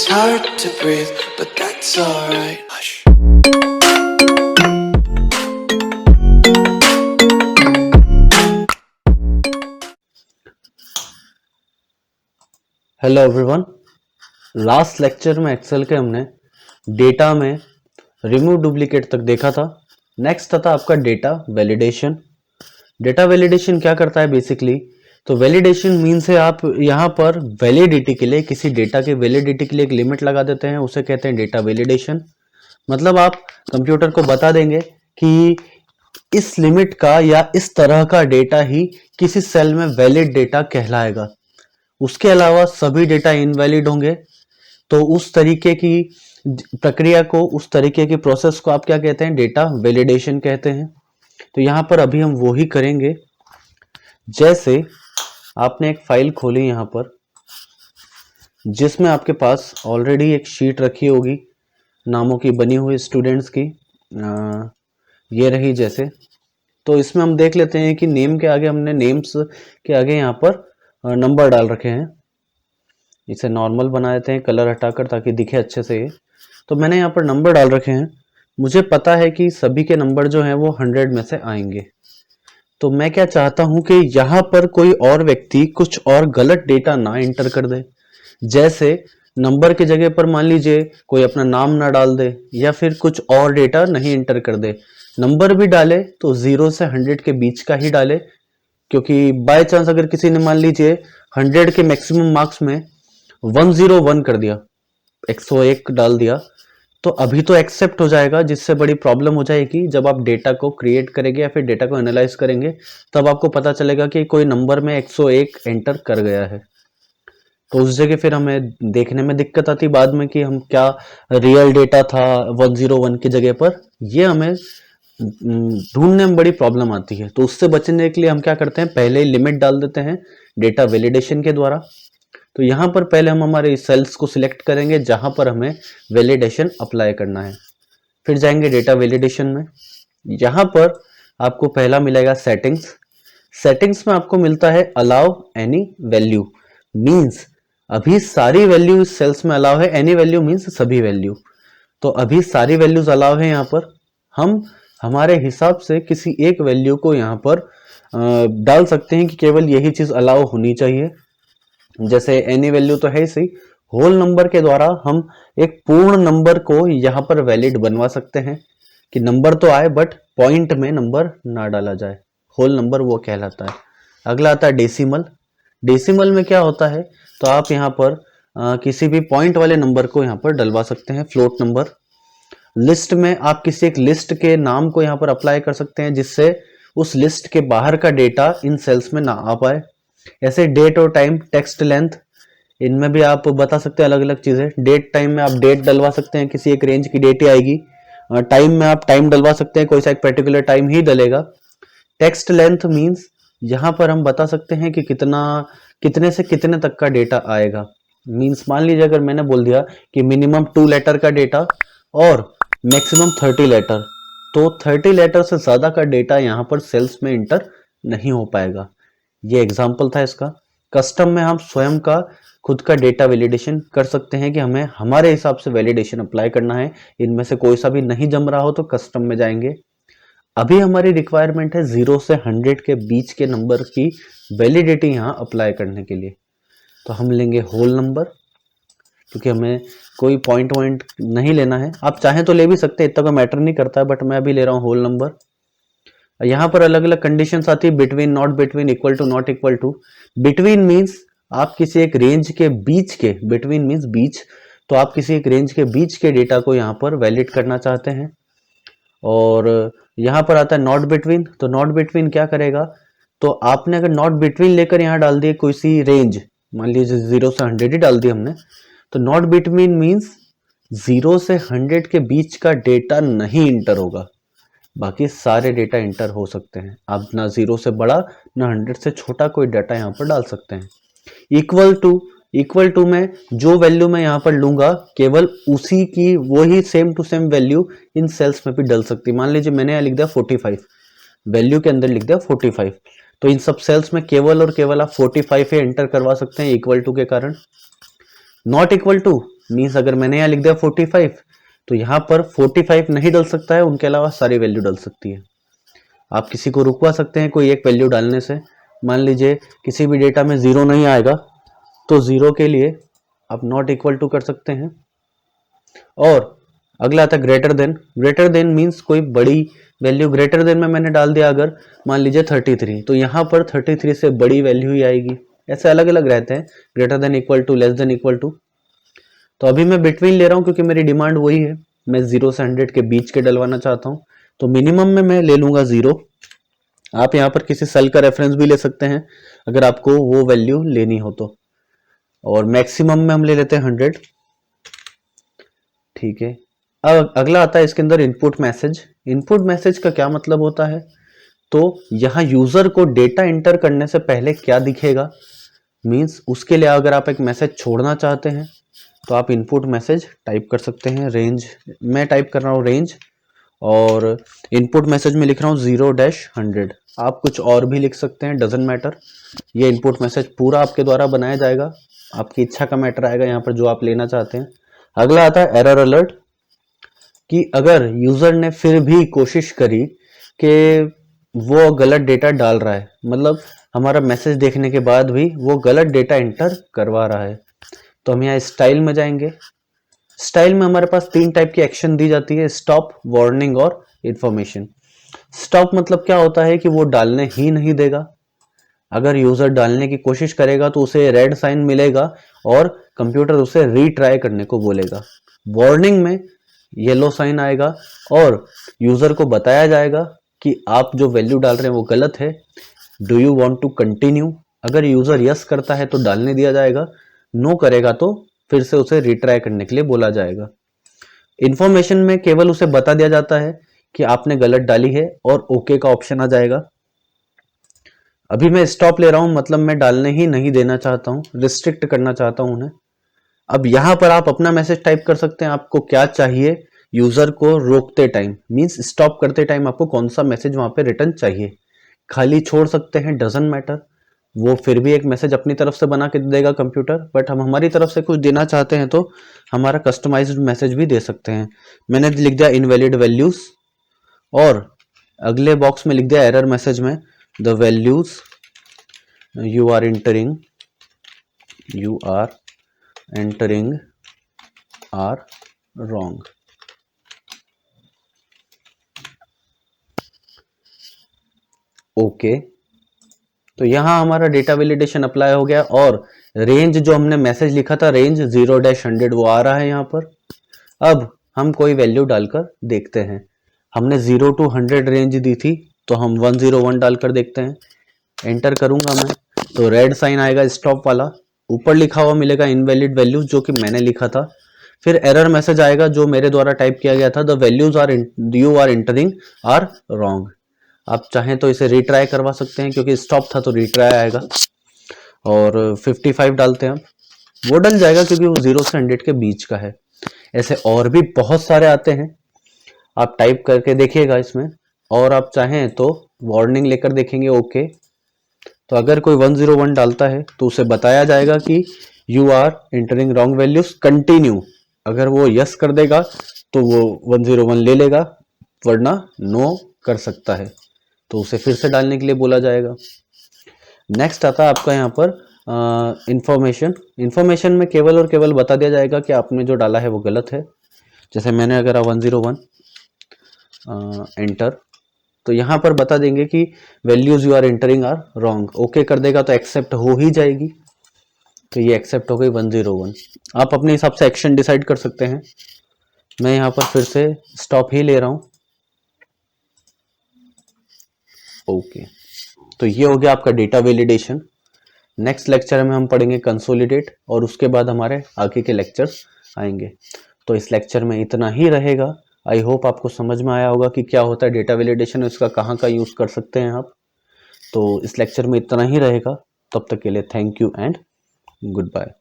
It's hard to breathe, but that's alright. Hush. Hello everyone. Last lecture में Excel के हमने data में remove duplicate तक देखा था। नेक्स्ट था आपका डेटा वैलिडेशन। डेटा वैलिडेशन क्या करता है बेसिकली? तो वैलिडेशन मीन्स है आप यहाँ पर वैलिडिटी के लिए, किसी डेटा के वैलिडिटी के लिए एक लिमिट लगा देते हैं, उसे कहते हैं डेटा वैलिडेशन। मतलब आप कंप्यूटर को बता देंगे कि इस लिमिट का या इस तरह का डेटा ही किसी सेल में वैलिड डेटा कहलाएगा, उसके अलावा सभी डेटा इनवैलिड होंगे। तो उस तरीके की प्रक्रिया को, उस तरीके की प्रोसेस को आप क्या कहते हैं? डेटा वैलिडेशन कहते हैं। तो यहाँ पर अभी हम वो ही करेंगे। जैसे आपने एक फाइल खोली यहाँ पर, जिसमें आपके पास ऑलरेडी एक शीट रखी होगी नामों की बनी हुई स्टूडेंट्स की, ये रही जैसे। तो इसमें हम देख लेते हैं कि नेम के आगे हमने, नेम्स के आगे यहाँ पर नंबर डाल रखे हैं। इसे नॉर्मल बना देते हैं कलर हटाकर ताकि दिखे अच्छे से ये। तो मैंने यहाँ पर नंबर डाल रखे हैं। मुझे पता है कि सभी के नंबर जो हैं वो 100 में से आएंगे। तो मैं क्या चाहता हूं कि यहाँ पर कोई और व्यक्ति कुछ और गलत डेटा ना एंटर कर दे। जैसे नंबर की जगह पर मान लीजिए कोई अपना नाम ना डाल दे, या फिर कुछ और डेटा नहीं एंटर कर दे। नंबर भी डाले तो 0 से 100 के बीच का ही डाले, क्योंकि बाय चांस अगर किसी ने मान लीजिए 100 के मैक्सिमम मार्क्स में 101 कर दिया, 101 डाल दिया, तो अभी तो एक्सेप्ट हो जाएगा। जिससे बड़ी प्रॉब्लम हो जाएगी जब आप डेटा को क्रिएट करेंगे या फिर डेटा को एनालाइज करेंगे, तब आपको पता चलेगा कि कोई नंबर में 101 एंटर कर गया है। तो उस जगह फिर हमें देखने में दिक्कत आती बाद में कि हम क्या रियल डेटा था 101 की जगह पर, ये हमें ढूंढने में बड़ी प्रॉब्लम आती है। तो उससे बचने के लिए हम क्या करते हैं, पहले ही लिमिट डाल देते हैं डेटा वैलिडेशन के द्वारा। तो यहाँ पर पहले हम हमारे सेल्स को सिलेक्ट करेंगे जहां पर हमें वैलिडेशन अप्लाई करना है। फिर जाएंगे डेटा वैलिडेशन में। यहाँ पर आपको पहला मिलेगा सेटिंग्स। सेटिंग्स में आपको मिलता है अलाउ एनी वैल्यू, मीन्स अभी सारी वैल्यू इस सेल्स में अलाउ है। एनी वैल्यू मीन्स सभी वैल्यू। तो अभी सारी वैल्यूज अलाउ है। यहाँ पर हम हमारे हिसाब से किसी एक वैल्यू को यहाँ पर डाल सकते हैं कि केवल यही चीज अलाउ होनी चाहिए। जैसे एनी वैल्यू तो है ही सही, होल नंबर के द्वारा हम एक पूर्ण नंबर को यहाँ पर वैलिड बनवा सकते हैं कि नंबर तो आए बट पॉइंट में नंबर ना डाला जाए। होल नंबर वो कहलाता है। अगला आता है डेसिमल। डेसिमल में क्या होता है, तो आप यहाँ पर किसी भी पॉइंट वाले नंबर को यहाँ पर डलवा सकते हैं, फ्लोट नंबर। लिस्ट में आप किसी एक लिस्ट के नाम को यहाँ पर अप्लाई कर सकते हैं, जिससे उस लिस्ट के बाहर का डेटा इन सेल्स में ना आ पाए। ऐसे डेट और टाइम, टेक्स्ट लेंथ, इनमें भी आप बता सकते हैं अलग अलग चीजें। डेट टाइम में आप डेट डलवा सकते हैं, किसी एक रेंज की डेट ही आएगी। टाइम में आप टाइम डलवा सकते हैं, कोई सा एक पर्टिकुलर टाइम ही डलेगा। टेक्स्ट लेंथ मींस यहाँ पर हम बता सकते हैं कि कितने से कितने तक का डेटा आएगा। मींस मान लीजिए अगर मैंने बोल दिया कि मिनिमम 2 लेटर का डेटा और मैक्सिमम 30 लेटर, तो 30 लेटर से ज्यादा का डेटा यहाँ पर सेल्स में इंटर नहीं हो पाएगा। ये एग्जाम्पल था इसका। कस्टम में हम स्वयं का खुद का डेटा वैलिडेशन कर सकते हैं कि हमें हमारे हिसाब से वैलिडेशन अप्लाई करना है। इनमें से कोई सा भी नहीं जम रहा हो तो कस्टम में जाएंगे। अभी हमारी रिक्वायरमेंट है 0 से 100 के बीच के नंबर की वैलिडिटी यहाँ अप्लाई करने के लिए। तो हम लेंगे होल नंबर, क्योंकि हमें कोई पॉइंट नहीं लेना है। आप चाहें तो ले भी सकते हैं, इतना कोई मैटर नहीं करता है, बट मैं अभी ले रहा हूँ होल नंबर। यहाँ पर अलग अलग कंडीशंस आती है, between, not between, equal to, not equal to. Between means आप किसी एक रेंज के बीच के, बिटवीन मींस बीच, तो आप किसी एक रेंज के बीच के डेटा को यहाँ पर वैलिड करना चाहते हैं। और यहाँ पर आता है नॉट बिटवीन। तो नॉट बिटवीन क्या करेगा, तो आपने अगर नॉट बिटवीन लेकर यहाँ डाल दिए कोई सी रेंज, मान लीजिए 0 से 100 ही डाल दी हमने, तो नॉट बिटवीन मींस 0 से 100 के बीच का डेटा नहीं इंटर होगा, बाकी सारे डेटा इंटर हो सकते हैं। आप ना 0 से बड़ा ना 100 से छोटा कोई डाटा यहाँ पर डाल सकते हैं। इक्वल टू में जो वैल्यू मैं यहाँ पर लूंगा, केवल उसी की वही same to same value in cells में भी डल सकती है। मान लीजिए मैंने यहाँ लिख दिया 45, वैल्यू के अंदर लिख दिया 45, तो इन सब सेल्स में केवल और केवल आप 45 ही एंटर करवा सकते हैं इक्वल टू के कारण। नॉट इक्वल टू मीन्स अगर मैंने यहाँ लिख दिया 45 तो यहाँ पर 45 नहीं डल सकता है, उनके अलावा सारी वैल्यू डल सकती है। आप किसी को रुकवा सकते हैं कोई एक वैल्यू डालने से। मान लीजिए किसी भी डेटा में 0 नहीं आएगा तो 0 के लिए आप नॉट इक्वल टू कर सकते हैं। और अगला आता है greater than. Greater than means कोई बड़ी वैल्यू ग्रेटर देन में मैंने डाल दिया, अगर मान लीजिए 33 तो यहाँ पर 33 से बड़ी वैल्यू ही आएगी। ऐसे अलग अलग रहते हैं, greater than equal to, less than equal to. तो अभी मैं बिटवीन ले रहा हूँ क्योंकि मेरी डिमांड वही है, मैं 0 से 100 के बीच के डलवाना चाहता हूँ। तो मिनिमम में मैं ले लूंगा 0। आप यहाँ पर किसी सेल का रेफरेंस भी ले सकते हैं अगर आपको वो वैल्यू लेनी हो तो। और मैक्सिमम में हम ले लेते हैं 100। ठीक है, अब अगला आता है इसके अंदर इनपुट मैसेज। इनपुट मैसेज का क्या मतलब होता है, तो यहाँ यूजर को डेटा इंटर करने से पहले क्या दिखेगा, मीन्स उसके लिए अगर आप एक मैसेज छोड़ना चाहते हैं तो आप इनपुट मैसेज टाइप कर सकते हैं। रेंज मैं टाइप कर रहा हूँ रेंज, और इनपुट मैसेज में लिख रहा हूँ 0-100। आप कुछ और भी लिख सकते हैं, डजंट मैटर। ये इनपुट मैसेज पूरा आपके द्वारा बनाया जाएगा, आपकी इच्छा का मैटर आएगा यहाँ पर जो आप लेना चाहते हैं। अगला आता है एरर अलर्ट, कि अगर यूजर ने फिर भी कोशिश करी कि वो गलत डेटा डाल रहा है, मतलब हमारा मैसेज देखने के बाद भी वो गलत डेटा इंटर करवा रहा है, तो हम यहाँ स्टाइल में जाएंगे। स्टाइल में हमारे पास 3 टाइप की एक्शन दी जाती है, स्टॉप, वार्निंग और इंफॉर्मेशन। स्टॉप मतलब क्या होता है कि वो डालने ही नहीं देगा। अगर यूजर डालने की कोशिश करेगा तो उसे रेड साइन मिलेगा और कंप्यूटर उसे रीट्राई करने को बोलेगा। वार्निंग में येलो साइन आएगा और यूजर को बताया जाएगा कि आप जो वैल्यू डाल रहे हैं वो गलत है, do you want to continue. अगर यूजर यस करता है तो डालने दिया जाएगा, नो करेगा तो फिर से उसे रिट्राई करने के लिए बोला जाएगा। इंफॉर्मेशन में केवल उसे बता दिया जाता है कि आपने गलत डाली है और ओके का ऑप्शन आ जाएगा। अभी मैं स्टॉप ले रहा हूं, मतलब मैं डालने ही नहीं देना चाहता हूं, रिस्ट्रिक्ट करना चाहता हूं उन्हें। अब यहां पर आप अपना मैसेज टाइप कर सकते हैं, आपको क्या चाहिए यूजर को रोकते टाइम, मींस स्टॉप करते टाइम आपको कौन सा मैसेज वहां पे रिटर्न चाहिए। खाली छोड़ सकते हैं, डजंट मैटर, वो फिर भी एक मैसेज अपनी तरफ से बना के देगा कंप्यूटर। बट हम हमारी तरफ से कुछ देना चाहते हैं तो हमारा कस्टमाइज्ड मैसेज भी दे सकते हैं। मैंने लिख दिया इनवैलिड वैल्यूज, और अगले बॉक्स में लिख दिया एरर मैसेज में, the values you are entering are wrong. Okay, तो यहां हमारा डेटा वैलिडेशन अप्लाई हो गया, और रेंज जो हमने मैसेज लिखा था रेंज 0-100 वो आ रहा है यहाँ पर। अब हम कोई वैल्यू डालकर देखते हैं। हमने 0 to 100 रेंज दी थी, तो हम 101 डालकर देखते हैं। एंटर करूंगा मैं तो रेड साइन आएगा स्टॉप वाला, ऊपर लिखा हुआ मिलेगा इनवैलिड वैल्यूज जो कि मैंने लिखा था। फिर एरर मैसेज आएगा जो मेरे द्वारा टाइप किया गया था, the values you are entering are wrong. आप चाहें तो इसे रिट्राई करवा सकते हैं, क्योंकि स्टॉप था तो रिट्राई आएगा। और 55 डालते हैं हम, वो डल जाएगा क्योंकि वो 0 से 100 के बीच का है। ऐसे और भी बहुत सारे आते हैं, आप टाइप करके देखिएगा इसमें, और आप चाहें तो वार्निंग लेकर देखेंगे। ओके, तो अगर कोई 101 डालता है तो उसे बताया जाएगा कि you are entering wrong values, continue. अगर वो यस कर देगा तो वो 101 ले लेगा, वरना नो कर सकता है तो उसे फिर से डालने के लिए बोला जाएगा। नेक्स्ट आता है आपका यहाँ पर इंफॉर्मेशन। इंफॉर्मेशन में केवल और केवल बता दिया जाएगा कि आपने जो डाला है वो गलत है। जैसे मैंने अगर 101 एंटर, तो यहाँ पर बता देंगे कि values you are entering are wrong. Okay कर देगा तो एक्सेप्ट हो ही जाएगी, तो ये एक्सेप्ट हो गई 101। आप अपने हिसाब से एक्शन डिसाइड कर सकते हैं। मैं यहाँ पर फिर से स्टॉप ही ले रहा हूँ। ओके, तो ये हो गया आपका डेटा वैलिडेशन। नेक्स्ट लेक्चर में हम पढ़ेंगे कंसोलिडेट, और उसके बाद हमारे आगे के लेक्चर्स आएंगे। तो इस लेक्चर में इतना ही रहेगा। आई होप आपको समझ में आया होगा कि क्या होता है डेटा वैलिडेशन, इसका कहाँ का यूज़ कर सकते हैं आप। तो इस लेक्चर में इतना ही रहेगा, तब तक के लिए thank you and good bye.